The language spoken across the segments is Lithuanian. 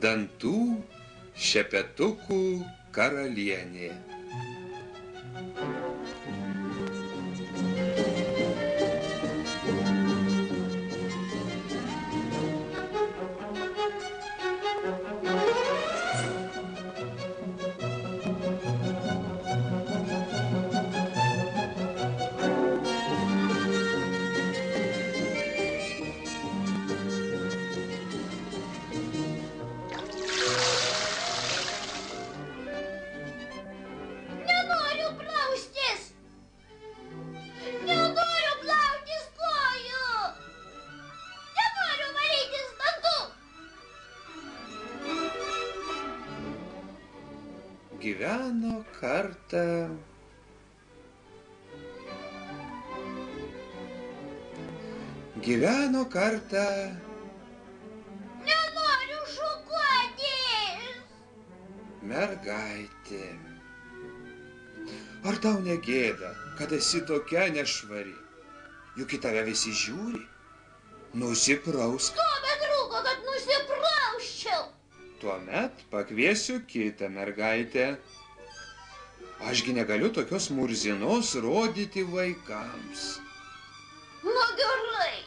Dantų šepetukų karalienė. Gyveno kartą. Nenoriu šukuotis. Mergaitė. Ar tau negėda, kad esi tokia nešvari? Juk į tave visi žiūri. Nusiprausk. To betrūko, kad nusiprausčiau. Tuomet pakviesiu kitą mergaitę. Ašgi negaliu tokios murzinos rodyti vaikams. Nu gerai.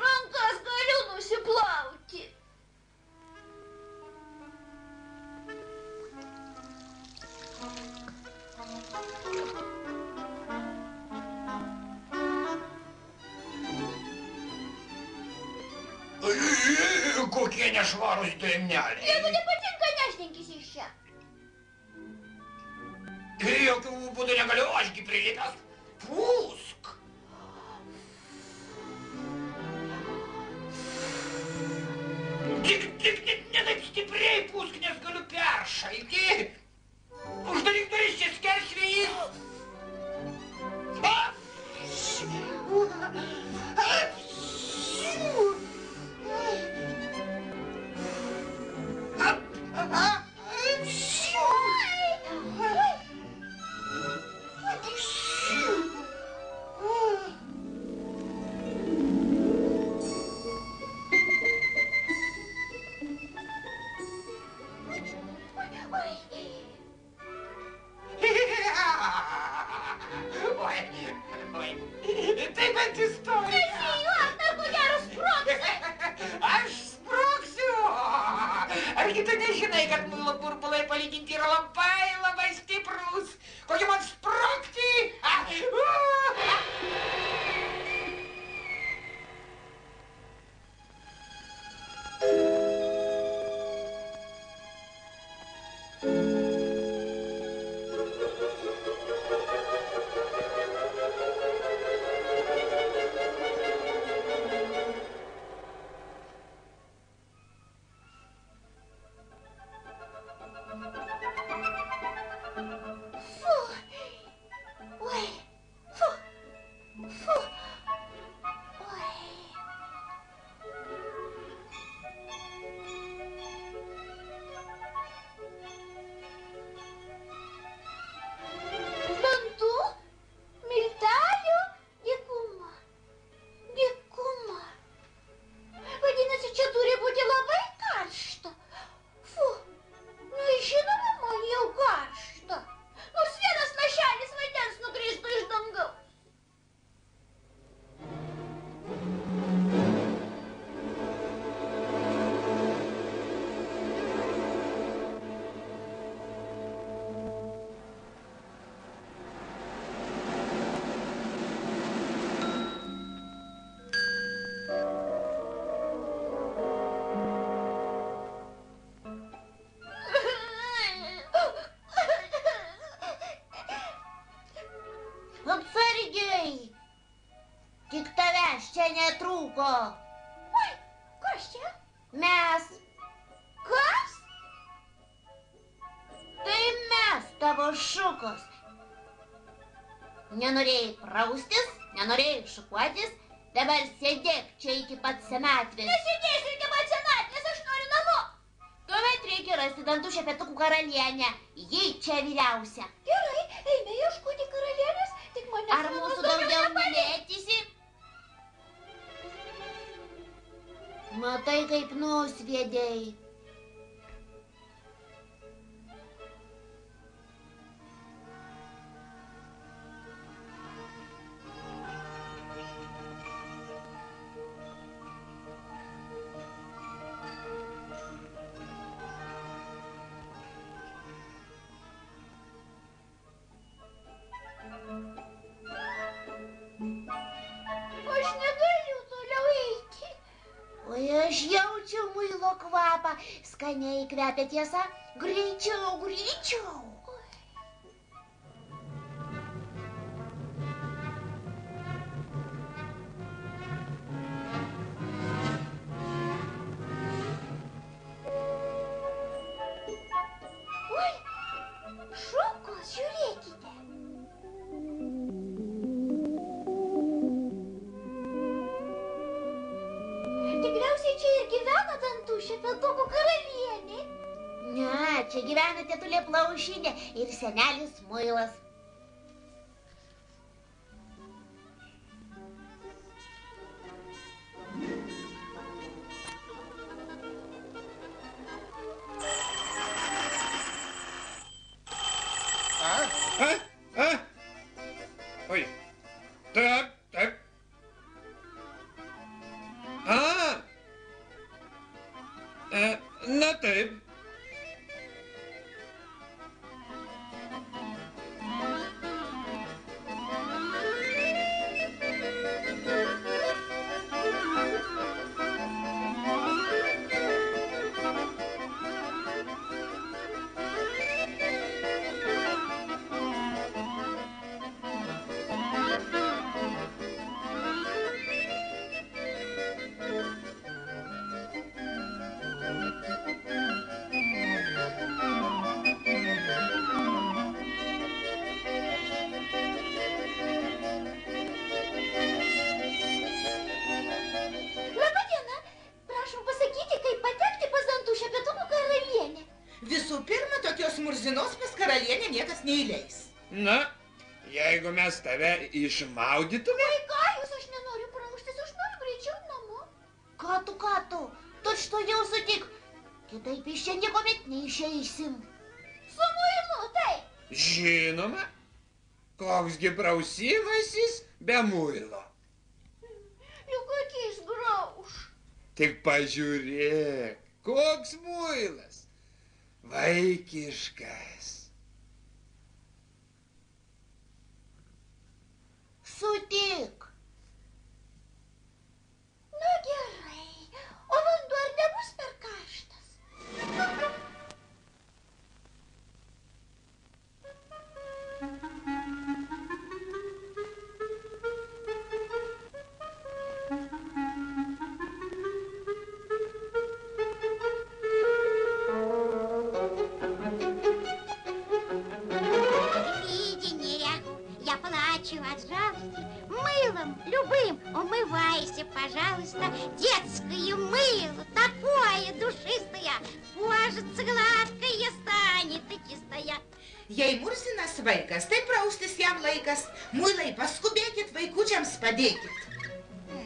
Rankas galiu nusiplauti. Kokie nešvarūs dėmneliai. Jeigu nepatinka, nešdinkis iš čia. Jokių būdų negaliu, ašgi prilipęs. Pūsk. Tik ne taip stipriai pūsk, nes galiu peršalti. Uždaryk duris, čia skersvėjis. Oi, kas čia? Mes. Kas? Tai mes, tavo šukos. Nenorėjai praustis, nenorėjai šukuotis, dabar sėdėk čia iki pat senatvės. Nesėdėsiu iki pat senatvės, aš noriu namo. Tuomet reikia rasti dantų šepetukų karalienę. Ji čia vyriausia. Gerai, eime ieškoti karalienės, tik mane... Ar mūsų daugiau nemėtysi? Matai, kaip nusviedei. Aš negaliu toliau eiti. Oi, aš jaučiu muilo kvapą. Skaniai kvepia, tiesa. Greičiau, greičiau. Oi, šukos, žiūrėkite. Tikriausiai čia ir gyvena dantų šepetukų karalienė. Ne, čia gyvena tetulė Plaušinė ir senelis Muilas. Oi. Taip, taip. Na taip. Labadiena. Prašom pasakyti, kaip patekti pas dantų šepetukų karalienę. Visų pirma, tokios murzinos pas karalienę niekas neįleis. Na, jeigu mes tave išmaudytume. Oi, ką jūs, aš nenoriu praustis, aš noriu greičiau namo. Ką tu, tučtuojau sutik. Kitaip iš čia niekuomet neišeisim. Su muilu, taip. Žinoma, koksgi prausimasis be muilo. Juk akis grauš. Tik pažiūrėk, koks muilas. Vaikiškas. Sutik. Na gerai, o vanduo ar nebus per karštas? Видение, я плачу от жалости. Мылом любым умывайся, пожалуйста. Детское мыло, такое душистое. Кожица гладкая станет и чистая. Jei murzinas vaikas, tai praustis jam laikas. Muilai, paskubėkit, vaikučiams padėkit.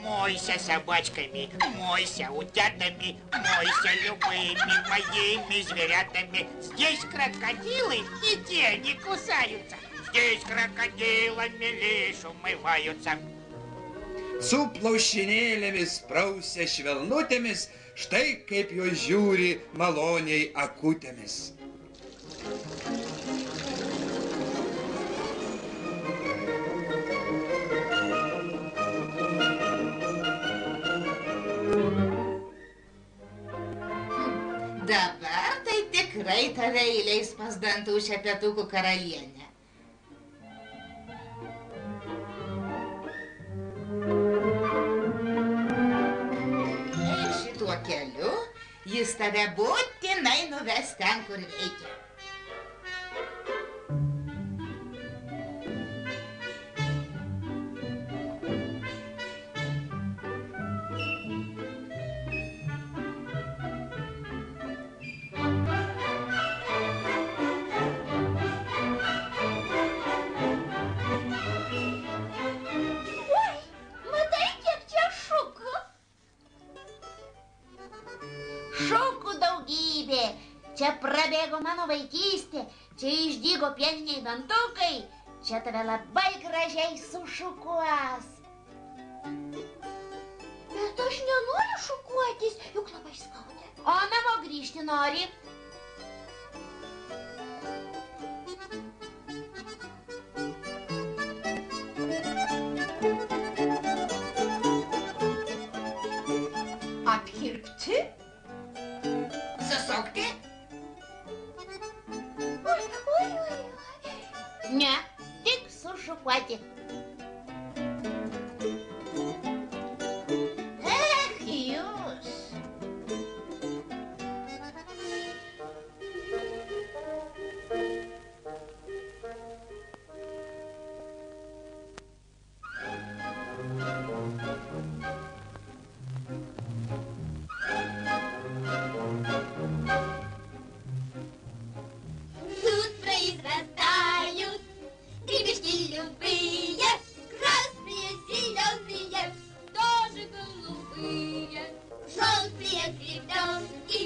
Мойся собачками, мойся утятами, мойся любыми моими зверятами. Здесь крокодилы и те не кусаются. Здесь крокодилами лишь умываются. Su plaušinėlėmis prausia švelnutėmis, štai kaip jos žiūri maloniai akutėmis. Dabar tai tikrai tave įleis pas dantų šepetukų karalienę. Ir šituo keliu jis tave būtinai nuves ten, kur reikia. Oi, matai, kiek čia šukų? Čia prabėgo mano vaikystė, čia išdygo pieniniai dantukai, čia tave labai gražiai sušukuos. Bet aš nenoriu šukuotis, juk labai skauda. O namo grįžti nori? Apkirpti? Susukti? Oi. Ne, tik sušukuoti. Jūs. Тут произрастают гребешки любые, красные, зеленые, тоже голубые, желтые гребенки,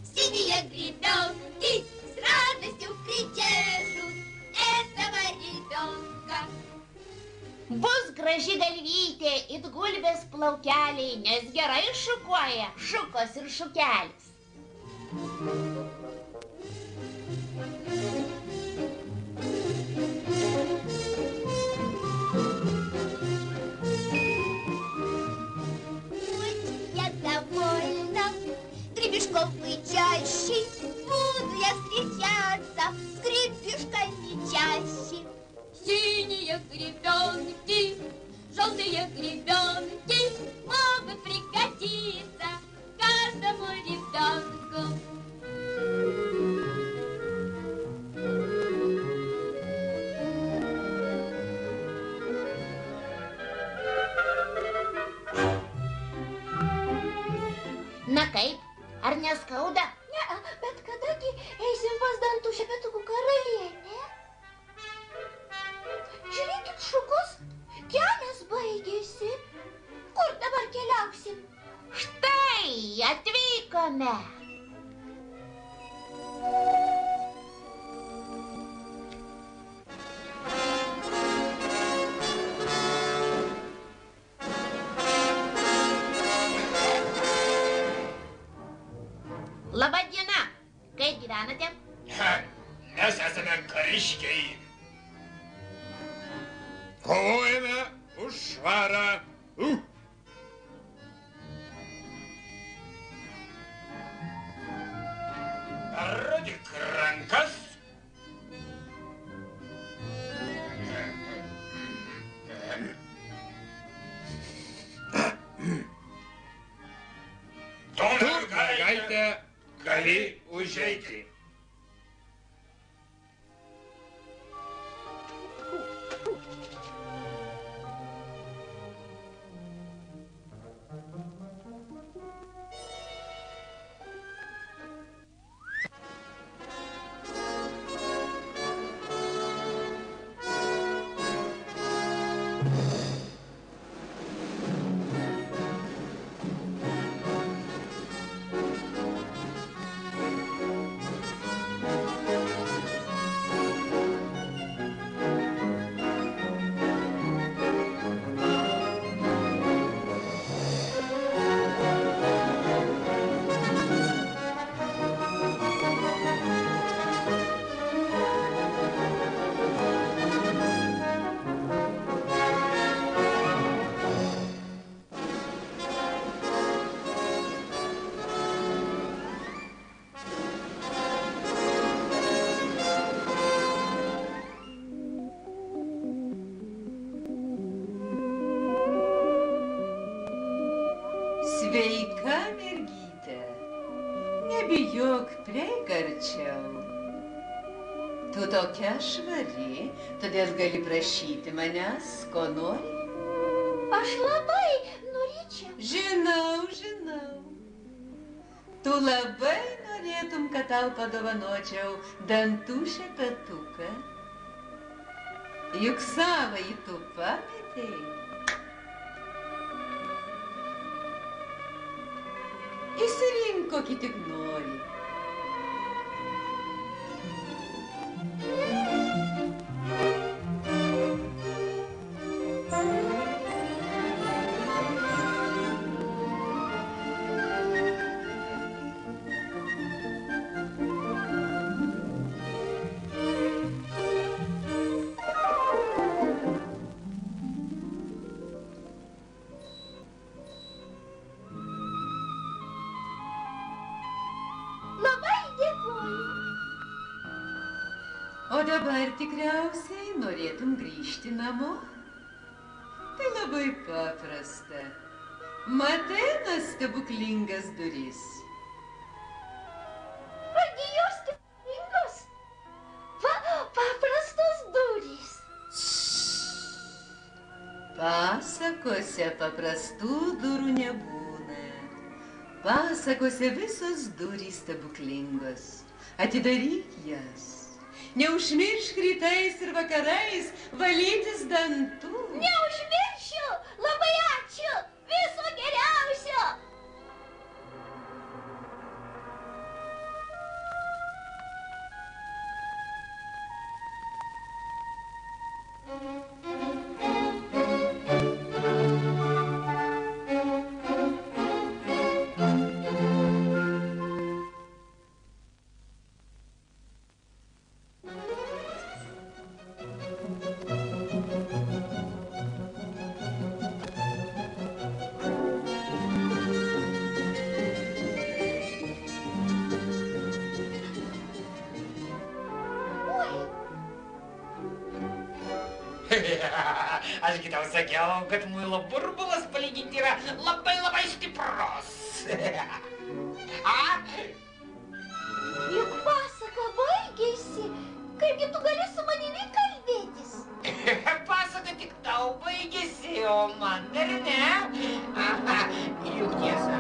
синие гребенки с радостью причешут этого ребенка. Bus graži galvytė, it gulbės plaukeliai, nes gerai šukuoja šukos ir šukelis. Очень я довольна, гребешков чаще, буду я встречаться с гребешками чаще. Синие гребенки, желтые гребенки могут пригодиться каждому ребенку. Na kaip, ar neskauda? Ne, bet kadagi eisim pas dantų šepetukų karalienę? Žiūrėkit, šukus, kelias baigėsi. Kur dabar keliausim? Štai, atvykome. Labą dieną. Kaip gyvenate? Mes esame kariškiai. Kovojame už švarą. Parodyk rankas. Tu, mergaitė, gali užeiti. Sveika, mergytė. Nebijok, prieik arčiau. Tu tokia švari, todėl gali prašyti manęs, ko nori. Aš labai norėčiau. Žinau. Tu labai norėtum, kad tau padovanočiau dantų šepetuką. Juk savąjį tu pametei. Įsirink, kokį tik nori. dabar tikriausiai norėtum grįžti namo? Tai labai paprasta. Matai tas stebuklingas duris? Argi jos stebuklingos? Paprastos durys. Pasakose paprastų durų nebūna. Pasakose visos durys stebuklingos. Atidaryk jas. Neužmiršk rytais ir vakarais valytis dantų. Neužmiršiu. Labai ačiū. Viso geriausio. Aš tau sakiau, kad muilo burbulas palyginti yra labai stiprus. Juk pasaka baigėsi. Kaipgi tu gali su manimi kalbėtis? Pasaka tik tau baigėsi, o man dar ne. Juk tiesa